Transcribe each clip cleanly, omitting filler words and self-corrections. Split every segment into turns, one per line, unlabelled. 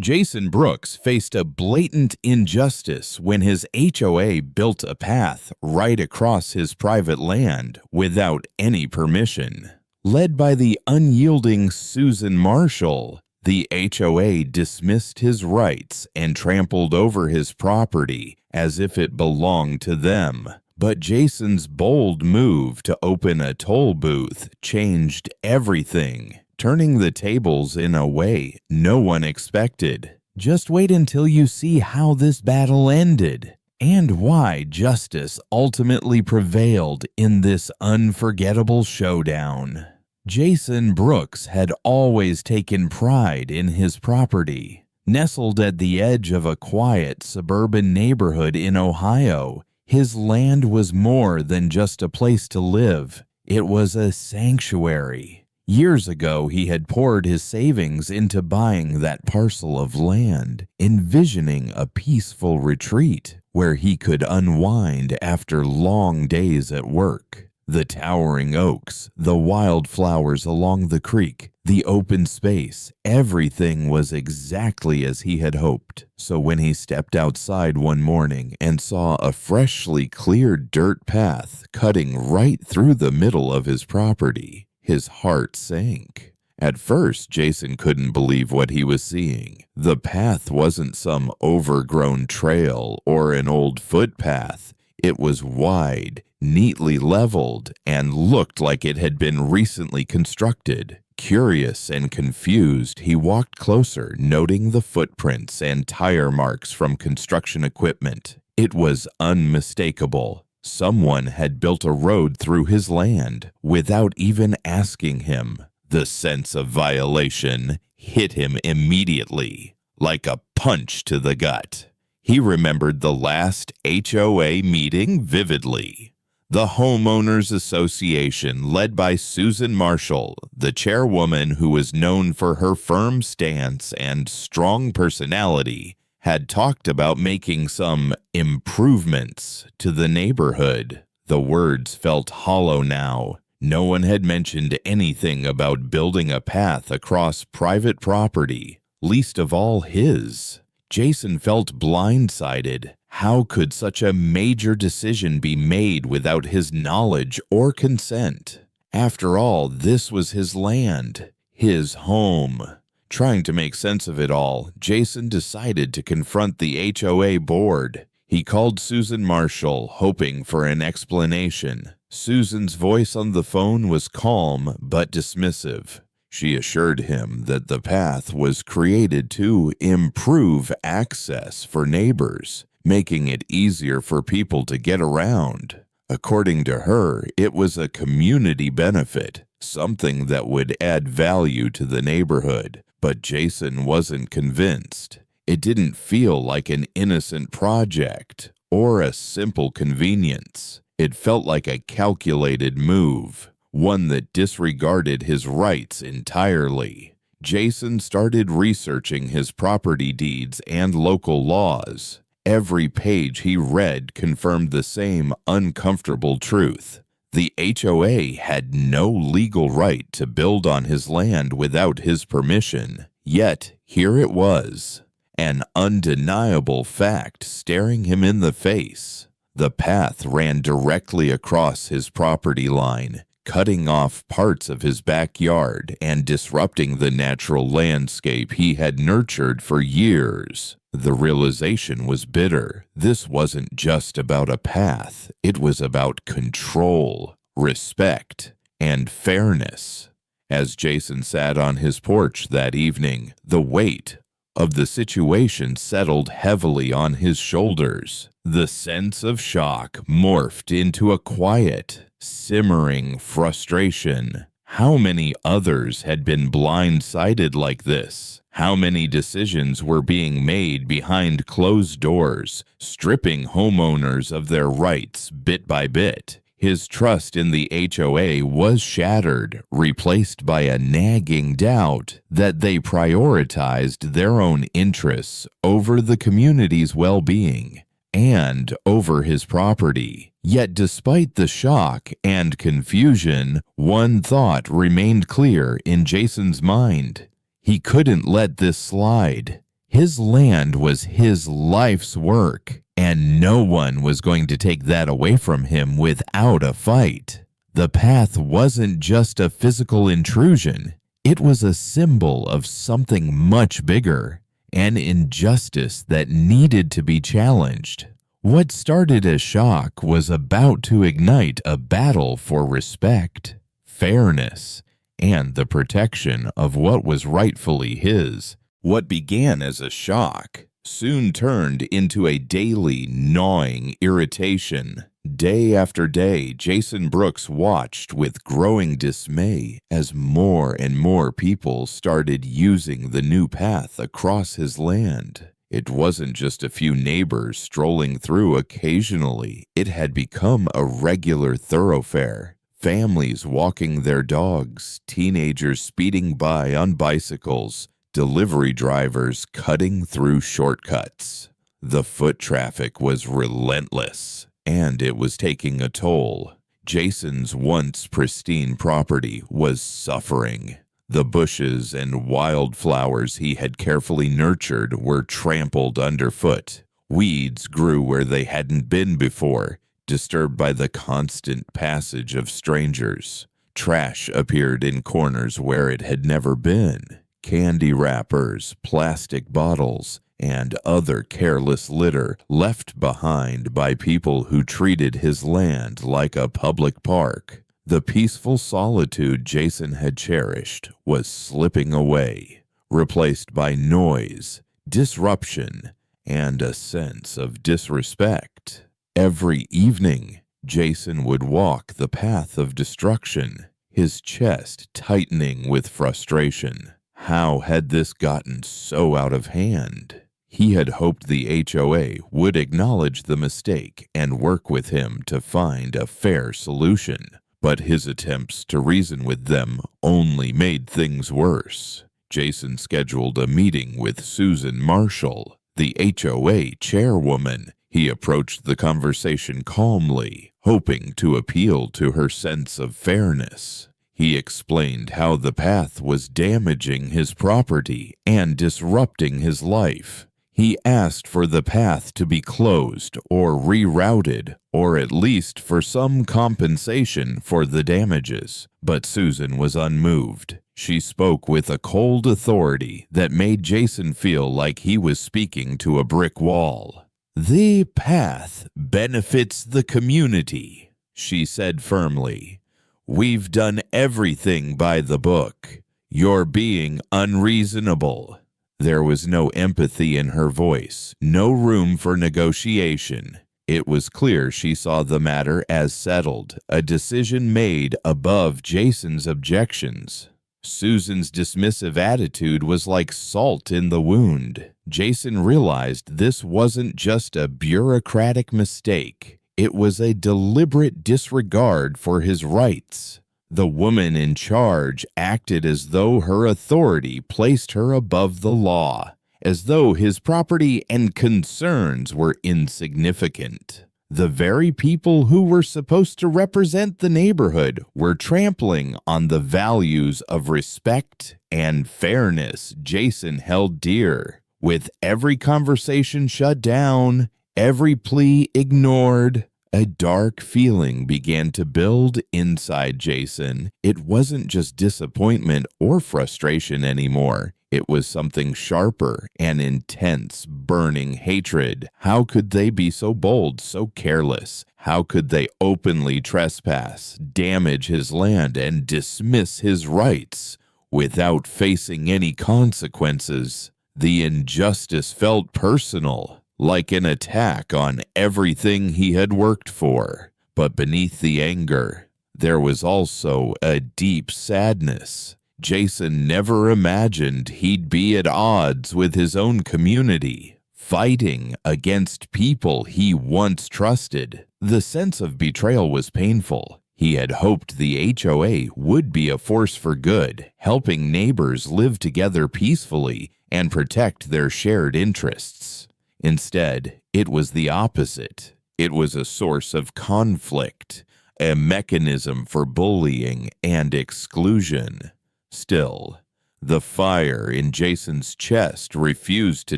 Jason Brooks faced a blatant injustice when his HOA built a path right across his private land without any permission. Led by the unyielding Susan Marshall, the HOA dismissed his rights and trampled over his property as if it belonged to them. But Jason's bold move to open a toll booth changed everything, turning the tables in a way no one expected. Just wait until you see how this battle ended and why justice ultimately prevailed in this unforgettable showdown. Jason Brooks had always taken pride in his property. Nestled at the edge of a quiet suburban neighborhood in Ohio, his land was more than just a place to live. It was a sanctuary. Years ago, he had poured his savings into buying that parcel of land, envisioning a peaceful retreat where he could unwind after long days at work. The towering oaks, the wildflowers along the creek, the open space, everything was exactly as he had hoped. So when he stepped outside one morning and saw a freshly cleared dirt path cutting right through the middle of his property, his heart sank. At first, Jason couldn't believe what he was seeing. The path wasn't some overgrown trail or an old footpath. It was wide, neatly leveled, and looked like it had been recently constructed. Curious and confused, he walked closer, noting the footprints and tire marks from construction equipment. It was unmistakable. Someone had built a road through his land without even asking him. The sense of violation hit him immediately, like a punch to the gut. He remembered the last HOA meeting vividly. The Homeowners Association, led by Susan Marshall, the chairwoman who was known for her firm stance and strong personality, had talked about making some improvements to the neighborhood. The words felt hollow now. No one had mentioned anything about building a path across private property, least of all his. Jason felt blindsided. How could such a major decision be made without his knowledge or consent? After all, this was his land, his home. Trying to make sense of it all, Jason decided to confront the HOA board. He called Susan Marshall, hoping for an explanation. Susan's voice on the phone was calm but dismissive. She assured him that the path was created to improve access for neighbors, making it easier for people to get around. According to her, it was a community benefit, something that would add value to the neighborhood. But Jason wasn't convinced. It didn't feel like an innocent project or a simple convenience. It felt like a calculated move, one that disregarded his rights entirely. Jason started researching his property deeds and local laws. Every page he read confirmed the same uncomfortable truth. The HOA had no legal right to build on his land without his permission. Yet, here it was, an undeniable fact staring him in the face. The path ran directly across his property line, cutting off parts of his backyard and disrupting the natural landscape he had nurtured for years. The realization was bitter. This wasn't just about a path. It was about control, respect, and fairness. As Jason sat on his porch that evening, the weight of the situation settled heavily on his shoulders. The sense of shock morphed into a quiet, simmering frustration. How many others had been blindsided like this? How many decisions were being made behind closed doors, stripping homeowners of their rights bit by bit? His trust in the HOA was shattered, replaced by a nagging doubt that they prioritized their own interests over the community's well-being and over his property. Yet despite the shock and confusion, one thought remained clear in Jason's mind. He couldn't let this slide. His land was his life's work, and no one was going to take that away from him without a fight. The path wasn't just a physical intrusion. It was a symbol of something much bigger, an injustice that needed to be challenged. What started as shock was about to ignite a battle for respect, fairness, and the protection of what was rightfully his. What began as a shock soon turned into a daily gnawing irritation. Day after day, Jason Brooks watched with growing dismay as more and more people started using the new path across his land. It wasn't just a few neighbors strolling through occasionally. It had become a regular thoroughfare. Families walking their dogs, teenagers speeding by on bicycles, delivery drivers cutting through shortcuts. The foot traffic was relentless, and it was taking a toll. Jason's once pristine property was suffering. The bushes and wildflowers he had carefully nurtured were trampled underfoot. Weeds grew where they hadn't been before, disturbed by the constant passage of strangers. Trash appeared in corners where it had never been. Candy wrappers, plastic bottles, and other careless litter left behind by people who treated his land like a public park. The peaceful solitude Jason had cherished was slipping away, replaced by noise, disruption, and a sense of disrespect. Every evening, Jason would walk the path of destruction, his chest tightening with frustration. How had this gotten so out of hand? He had hoped the HOA would acknowledge the mistake and work with him to find a fair solution, but his attempts to reason with them only made things worse. Jason scheduled a meeting with Susan Marshall, the HOA chairwoman. He approached the conversation calmly, hoping to appeal to her sense of fairness. He explained how the path was damaging his property and disrupting his life. He asked for the path to be closed or rerouted, or at least for some compensation for the damages. But Susan was unmoved. She spoke with a cold authority that made Jason feel like he was speaking to a brick wall. "The path benefits the community," she said firmly. "We've done everything by the book. You're being unreasonable." There was no empathy in her voice, no room for negotiation. It was clear she saw the matter as settled, a decision made above Jason's objections. Susan's dismissive attitude was like salt in the wound. Jason realized this wasn't just a bureaucratic mistake. It was a deliberate disregard for his rights. The woman in charge acted as though her authority placed her above the law, as though his property and concerns were insignificant. The very people who were supposed to represent the neighborhood were trampling on the values of respect and fairness Jason held dear. With every conversation shut down, every plea ignored, a dark feeling began to build inside Jason. It wasn't just disappointment or frustration anymore. It was something sharper, an intense, burning hatred. How could they be so bold, so careless? How could they openly trespass, damage his land, and dismiss his rights without facing any consequences? The injustice felt personal, like an attack on everything he had worked for. But beneath the anger, there was also a deep sadness. Jason never imagined he'd be at odds with his own community, fighting against people he once trusted. The sense of betrayal was painful. He had hoped the HOA would be a force for good, helping neighbors live together peacefully and protect their shared interests. Instead, it was the opposite. It was a source of conflict, a mechanism for bullying and exclusion. Still, The fire in Jason's chest refused to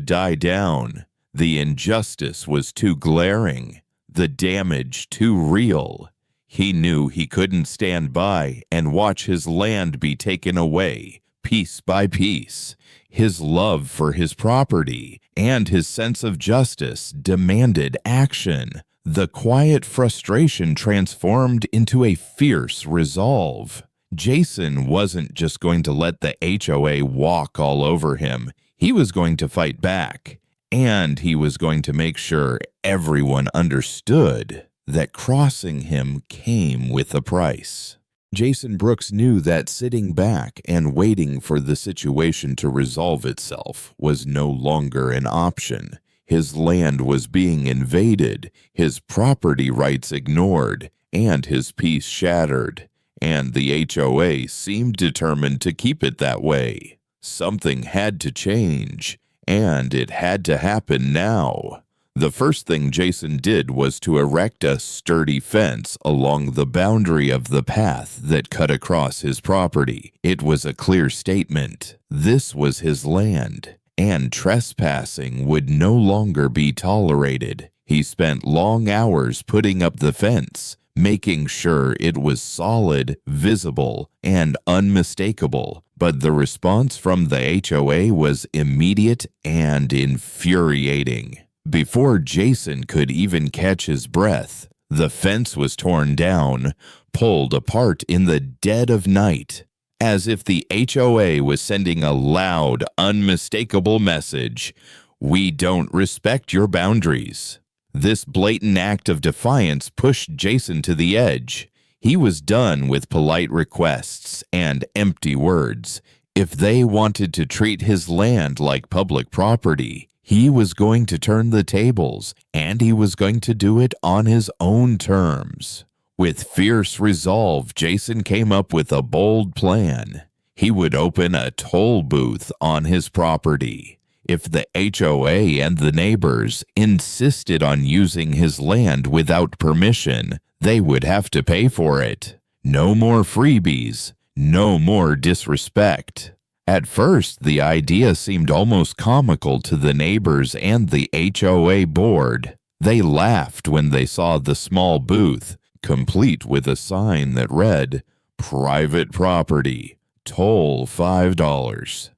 die down. The injustice was too glaring, the damage too real. He knew he couldn't stand by and watch his land be taken away, piece by piece. His love for his property and his sense of justice demanded action. The quiet frustration transformed into a fierce resolve. Jason wasn't just going to let the HOA walk all over him. He was going to fight back, and he was going to make sure everyone understood that crossing him came with a price. Jason Brooks knew that sitting back and waiting for the situation to resolve itself was no longer an option. His land was being invaded, his property rights ignored, and his peace shattered. And the HOA seemed determined to keep it that way. Something had to change, and it had to happen now. The first thing Jason did was to erect a sturdy fence along the boundary of the path that cut across his property. It was a clear statement. This was his land, and trespassing would no longer be tolerated. He spent long hours putting up the fence, making sure it was solid, visible, and unmistakable. But the response from the HOA was immediate and infuriating. Before Jason could even catch his breath, the fence was torn down, pulled apart in the dead of night, as if the HOA was sending a loud, unmistakable message: "We don't respect your boundaries." This blatant act of defiance pushed Jason to the edge. He was done with polite requests and empty words. If they wanted to treat his land like public property, he was going to turn the tables, and he was going to do it on his own terms. With fierce resolve, Jason came up with a bold plan. He would open a toll booth on his property. If the HOA and the neighbors insisted on using his land without permission, they would have to pay for it. No more freebies, no more disrespect. At first, the idea seemed almost comical to the neighbors and the HOA board. They laughed when they saw the small booth, complete with a sign that read, "Private property, toll $5.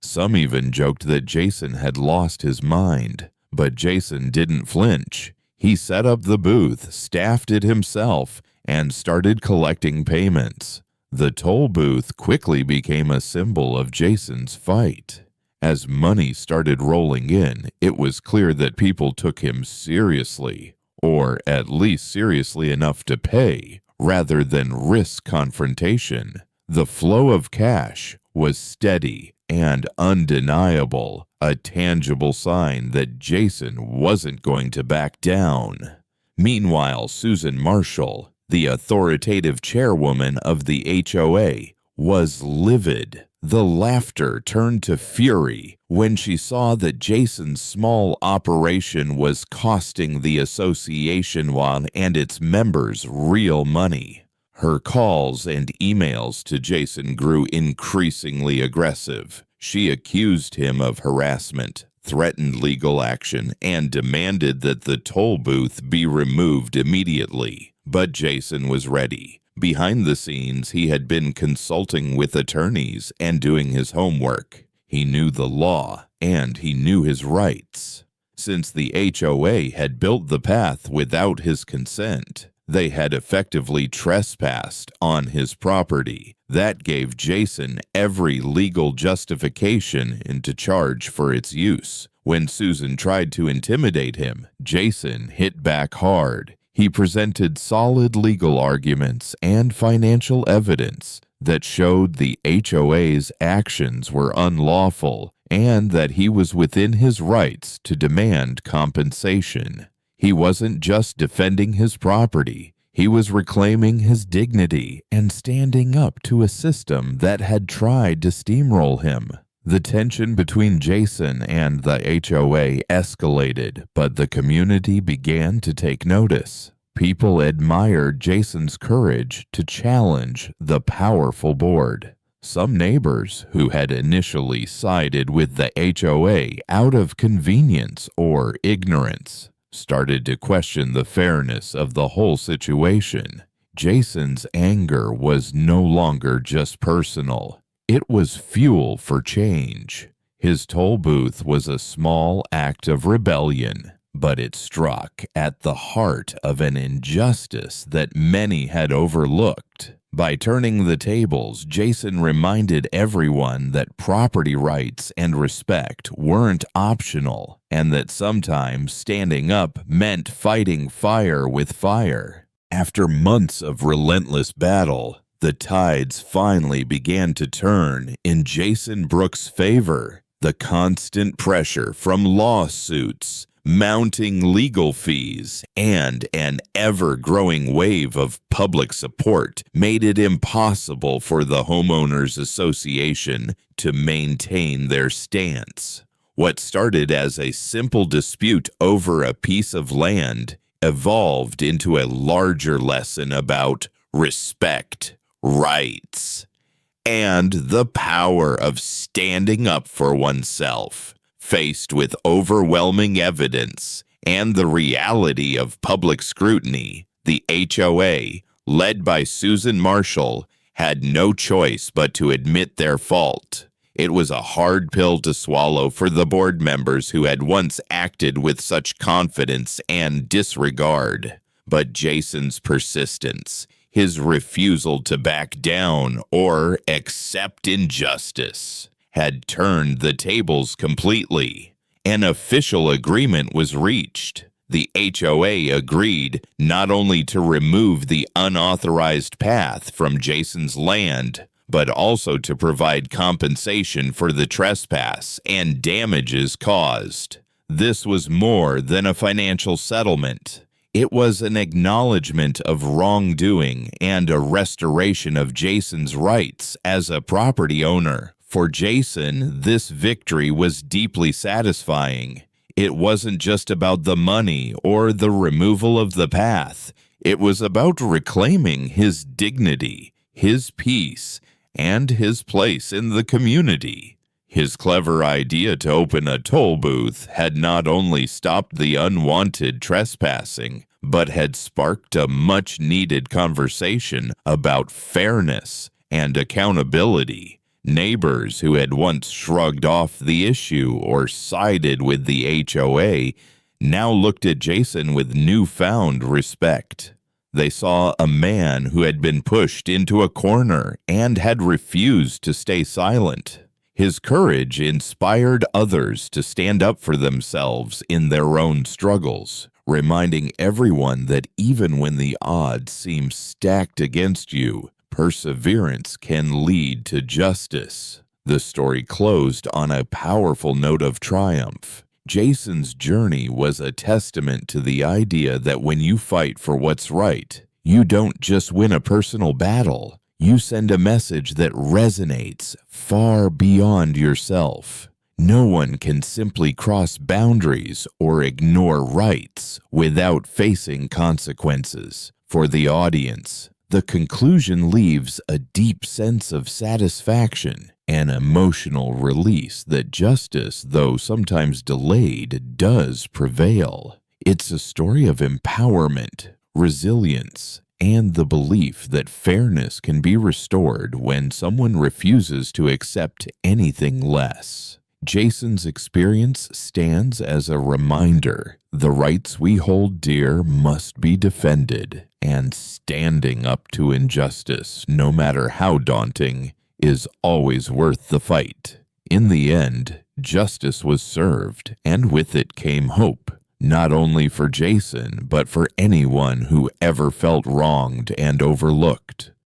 Some even joked that Jason had lost his mind, but Jason didn't flinch. He set up the booth, staffed it himself, and started collecting payments. The toll booth quickly became a symbol of Jason's fight. As money started rolling in, it was clear that people took him seriously, or at least seriously enough to pay, rather than risk confrontation. The flow of cash was steady and undeniable, a tangible sign that Jason wasn't going to back down. Meanwhile, Susan Marshall, the authoritative chairwoman of the HOA, was livid. The laughter turned to fury when she saw that Jason's small operation was costing the association and its members real money. Her calls and emails to Jason grew increasingly aggressive. She accused him of harassment, threatened legal action, and demanded that the toll booth be removed immediately. But Jason was ready. Behind the scenes, he had been consulting with attorneys and doing his homework. He knew the law, and he knew his rights. Since the HOA had built the path without his consent, they had effectively trespassed on his property. That gave Jason every legal justification to charge for its use. When Susan tried to intimidate him, Jason hit back hard. He presented solid legal arguments and financial evidence that showed the HOA's actions were unlawful and that he was within his rights to demand compensation. He wasn't just defending his property, he was reclaiming his dignity and standing up to a system that had tried to steamroll him. The tension between Jason and the HOA escalated, but the community began to take notice. People admired Jason's courage to challenge the powerful board. Some neighbors, who had initially sided with the HOA out of convenience or ignorance, started to question the fairness of the whole situation. Jason's anger was no longer just personal. It was fuel for change. His toll booth was a small act of rebellion, but it struck at the heart of an injustice that many had overlooked. By turning the tables, Jason reminded everyone that property rights and respect weren't optional, and that sometimes standing up meant fighting fire with fire. After months of relentless battle, the tides finally began to turn in Jason Brooks' favor. The constant pressure from lawsuits, mounting legal fees, and an ever-growing wave of public support made it impossible for the Homeowners Association to maintain their stance. What started as a simple dispute over a piece of land evolved into a larger lesson about respect, rights, and the power of standing up for oneself. Faced with overwhelming evidence and the reality of public scrutiny, the HOA, led by Susan Marshall, had no choice but to admit their fault. It was a hard pill to swallow for the board members who had once acted with such confidence and disregard. But Jason's persistence, his refusal to back down or accept injustice, had turned the tables completely. An official agreement was reached. The HOA agreed not only to remove the unauthorized path from Jason's land, but also to provide compensation for the trespass and damages caused. This was more than a financial settlement. It was an acknowledgement of wrongdoing and a restoration of Jason's rights as a property owner. For Jason, this victory was deeply satisfying. It wasn't just about the money or the removal of the path. It was about reclaiming his dignity, his peace, and his place in the community. His clever idea to open a toll booth had not only stopped the unwanted trespassing, but had sparked a much-needed conversation about fairness and accountability. Neighbors who had once shrugged off the issue or sided with the HOA now looked at Jason with newfound respect. They saw a man who had been pushed into a corner and had refused to stay silent. His courage inspired others to stand up for themselves in their own struggles, reminding everyone that even when the odds seem stacked against you, perseverance can lead to justice. The story closed on a powerful note of triumph. Jason's journey was a testament to the idea that when you fight for what's right, you don't just win a personal battle, you send a message that resonates far beyond yourself. No one can simply cross boundaries or ignore rights without facing consequences. For the audience, the conclusion leaves a deep sense of satisfaction, an emotional release that justice, though sometimes delayed, does prevail. It's a story of empowerment, resilience, and the belief that fairness can be restored when someone refuses to accept anything less. Jason's experience stands as a reminder: the rights we hold dear must be defended, and standing up to injustice, no matter how daunting, is always worth the fight. In the end, justice was served, and with it came hope, not only for Jason, but for anyone who ever felt wronged and overlooked.